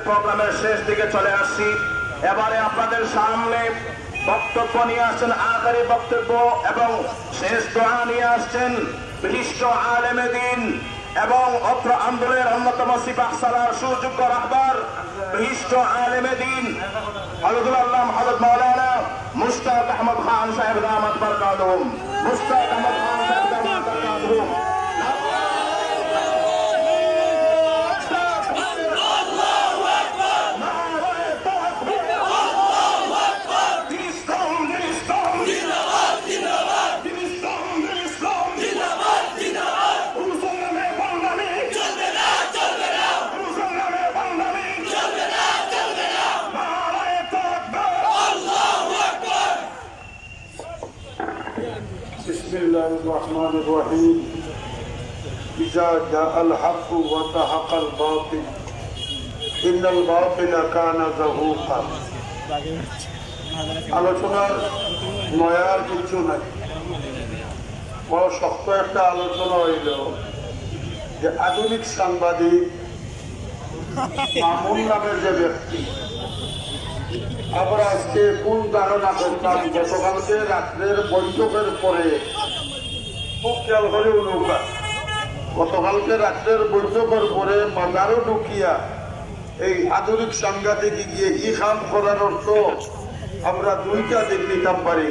প্রোগ্রামের শেষ দিকে চলে আসছি। এবারে আপনাদের সামনে বক্তব্য নিয়ে আসছেন, আখেরি বক্তব্য এবং শেষ দোয়া নিয়ে আসছেন বিশিষ্ট আলেমে দ্বীন এবং অত্র আন্দোলনের অন্যতম সিপাহ সালার সুযোগ্য রাহবার বিশিষ্ট আলেমে দ্বীন হযরতুল আল্লামা হযরত মাওলানা মুশতাক আহমদ খান সাহেব দামাত বরকাতুহুম। মুশতাক আহমদ খান সাহেব দামাত বরকাতুহুম। بسم الله الرحمن الرحيم إذا جاء الحق وزهق الباطل إن الباطل كان زهوقا আলোচনার নয়ার কিছু নাই, বড় শক্ত একটা আলোচনা হইল যে আধুনিক সাংবাদিক মামুন নামের যে ব্যক্তি আবার আজকে কোন ধারণা করতাম গতকালকে রাত্রের বৈঠকের পরে খুব খেয়াল করে নৌকা গতকালকে রাত্রের বৈঠকের পরে মাজারও ঢুকিয়া এই আধুনিক সাংঘাতিক গিয়ে ই খাম করার অর্থ আমরা দুইটা দিক নিতাম পারি।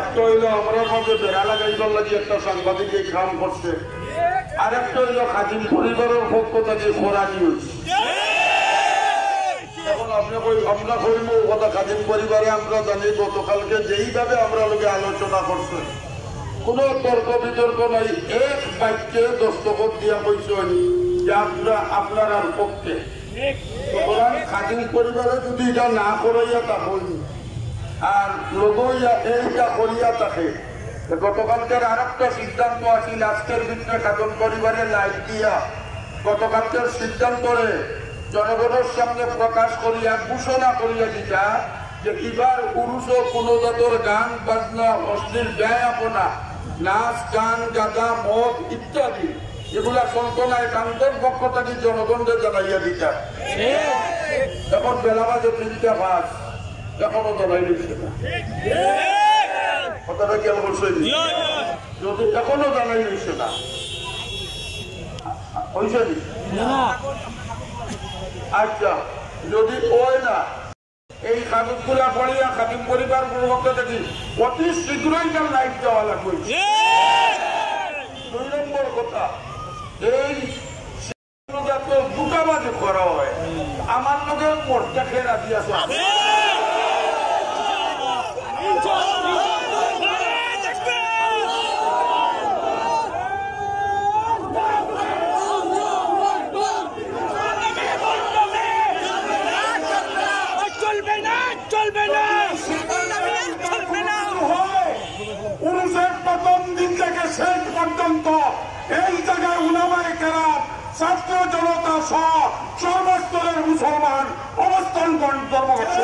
একটা হইল আমরা মধ্যে বেড়া লাগাইবার লাগে একটা সাংবাদিক এই খাম করছে, আর একটা হইল খাদিম পরিবারের পক্ষ থেকে খোরা নিউজ। এখন আমরা কইব কথা খাদিম পরিবারে আমরা জানি গতকালকে যেইভাবে আমরা লোকে আলোচনা করছি কোন তর্ক বিতর্ক নাই, এক বাক্যে দস্তখত দিয়া কইছেন যে আপনার পক্ষে। সুতরাং খাদিম পরিবারে যদি এটা না করাইয়া থাকুন আর লগইয়া এইটা করিয়া থাকে, গতকালকের আর একটা সিদ্ধান্ত আছিল আজকের ভিতরে খাদিম পরিবারে লাইট দিয়া গতকালকের সিদ্ধান্তরে জনগণের সামনে প্রকাশ করিয়া ঘোষণা করিয়া দিতা যে এবার পুরুষ ও কোন জাতর গান বাজনা অশ্লীল ব্যয়াপনা নাচ গান গাঁদা মদ ইত্যাদি এগুলা কল্পনায় কান্তের পক্ষ থেকে জনগণকে জানাইয়া দিতা। এখন বেলা বাজে 3টা 5 এখনো জানাই দিচ্ছে না, কথাটা কেমন বলছে যদি এখনো জানাই দিচ্ছে না হয়েছে আচ্ছা যদি ওই না এই কাগজগুলা পড়িয়া খাদিম পরিবার পক্ষ থেকে অতি শীঘ্রই তার লাইট দেওয়া লাগবে। 2 নম্বর কথা, এই দুটাবাজি করা হয় আমার লোকের পড়তে খেয়ে রাজি আছে। পুরুষের প্রথম দিন থেকে শেষ পর্যন্ত এই জায়গায় উলামায়ে কেরাম ছাত্র জনতা সহ সর্বস্তরের মুসলমান অবস্থান ধর্ম করছে।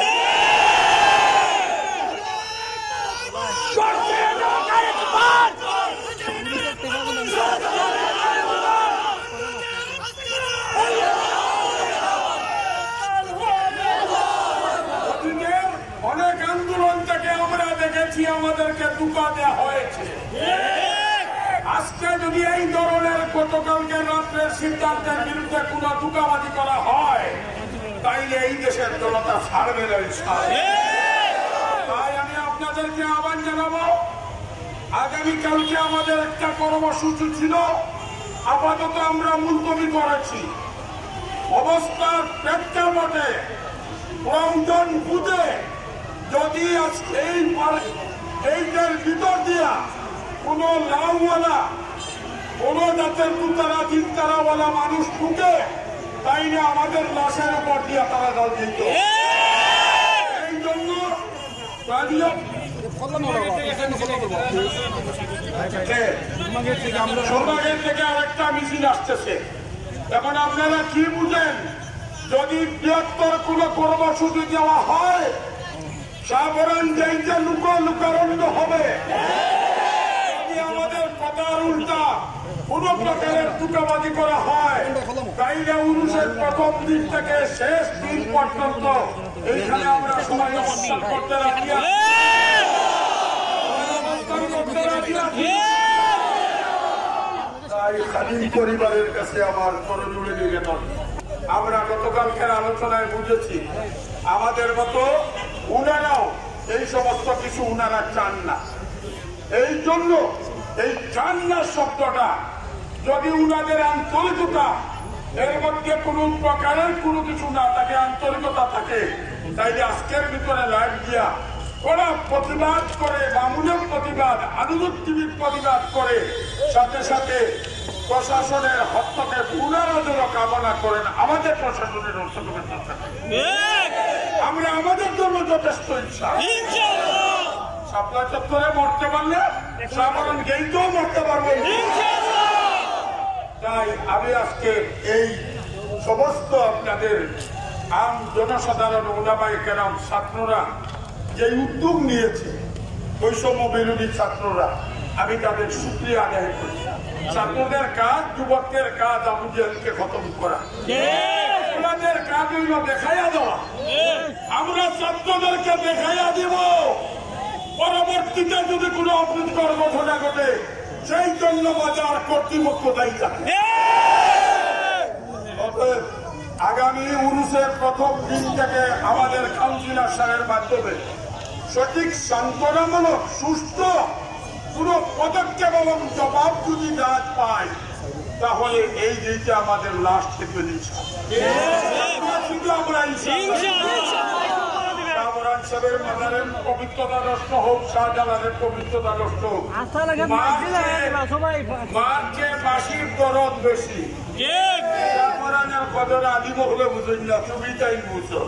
অনেক আন্দোলন থেকে আমরা দেখেছি আমাদেরকে ধোঁকা দেওয়া হয়েছে। আজকে যদি এই ধরনের গতকালকে রাত্রের সিদ্ধান্তের বিরুদ্ধে কোন ধোঁকাবাজি করা হয় তাইলে এই দেশের জনতা ছাড়বে না। তাই আমি আপনাদেরকে আহ্বান জানাবো, আগামীকালকে আমাদের একটা কর্মসূচি ছিল, আপাতত আমরা মুলতবি করেছি। অবস্থার প্রেক্ষাপটে প্রয়োজন বুঝে যদি এইটার ভিতর দিয়া কোন লাউওয়ালা কোন জাতের দুতারা তিনতারাওয়ালা মানুষ ঢুকে তাইলে আমাদের লাশের উপর দিয়া তারা জল দিত। এই জন্য সৌভাগ্যের থেকে আরেকটা মিছিল আসতেছে। এখন আপনারা কি বুঝেন, যদি বৃহত্তর কোন কর্মসূচি দেওয়া হয় সাবধান যাইতে লুকারণ্য হবে। আমাদের কথার উল্টা কোন প্রকারের টুকাবাজি করা হয় তাইলে উরুষের প্রথম দিন থেকে শেষ দিন পর্যন্ত এইখানে আমরা সবাই অবস্থান করতে রাজি আছি। তাই খাদিম পরিবারের কাছে আমার করজোড়ে নিবেদন, আমরা গতকালকের আলোচনায় বুঝেছি আমাদের মতো উনারাও এই সমস্ত কিছু উনারা চান না। এই জন্য এই চান না শব্দটা যদি উনাদের আন্তরিকতা এর মধ্যে কোন প্রকারের কোনো কিছু না থাকে, আন্তরিকতা থাকে, তাইলে আজকের ভিতরে লাইভ দিয়া কড়া প্রতিবাদ করে, মামুলের প্রতিবাদ, আনুগত্যিক প্রতিবাদ করে সাথে সাথে প্রশাসনের হস্তক্ষেপ পুনরায় কামনা করেন। আমাদের প্রশাসনের হস্তক্ষেপের চেষ্টা করেন, আমরা আমাদের জন্য যথেষ্ট ইচ্ছা। শাপলা চত্বরে মরতে পারলে সাধারণ গেইতেও মরতে পারবো। তাই আমি আজকে এই সমস্ত আপনাদের আম জনসাধারণ ওলামায়ে কেরাম ছাত্ররা যে উদ্যোগ নিয়েছে, বৈষম্য বিরোধী ছাত্ররা, আমি তাদের শুকরিয়া আদায় করি। ছাত্রদের কাজ, যুবকদের কাজ আবু জেহেলকে খতম করা, আপনাদের কাজ হইল দেখাইয়া দেওয়া। আমরা ছাত্রদেরকে দেখাইয়া দিব, পরবর্তীতে যদি কোনো অপ্রীতিকর ঘটনা ঘটে সেই জন্য বাজার কর্তৃপক্ষ দায়ী থাকে। অতএব আগামী উরুষের প্রথম দিন থেকে আমাদের কাউন্সিলর সাহেবের মাধ্যমে সঠিক সান্ত্বনামূলক সুস্থ পুরো পদক্ষেপ এবং জবাব যদি না পায় তাহলে এই দিনটা আমাদের লাস্ট থেকে নিচ্ছে। সাহেবের মাজারের পবিত্রতা নষ্ট হোক, শাহজালালের পবিত্রতা নষ্ট হোক, মার্চে বাসির দরদ বেশি। কদর আদিব হলে বুঝুন না, তুমি তাই বুঝো।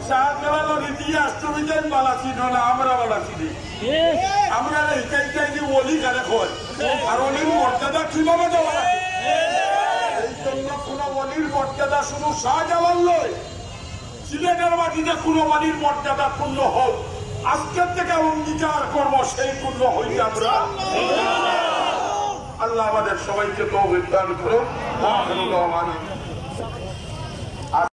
শাহজালালের ইতিহাস তুমি তাই বালাছি না, আমরা বালাছি। আমরা এইটাই চাই যে অলি কারে হয়, আর অলির মর্যাদা কিভাবে দেওয়া। এই জন্য কোন অলির মর্যাদা শুধু শাহজালাল নয়, সিলেটের মাটিতে কোন অলির মর্যাদা পূর্ণ হোক, আজকের থেকে অঙ্গীকার করবো সেই পূর্ণ হইতে আমরা। আল্লাহ আমাদের সবাইকে তৌফিক দান করুন।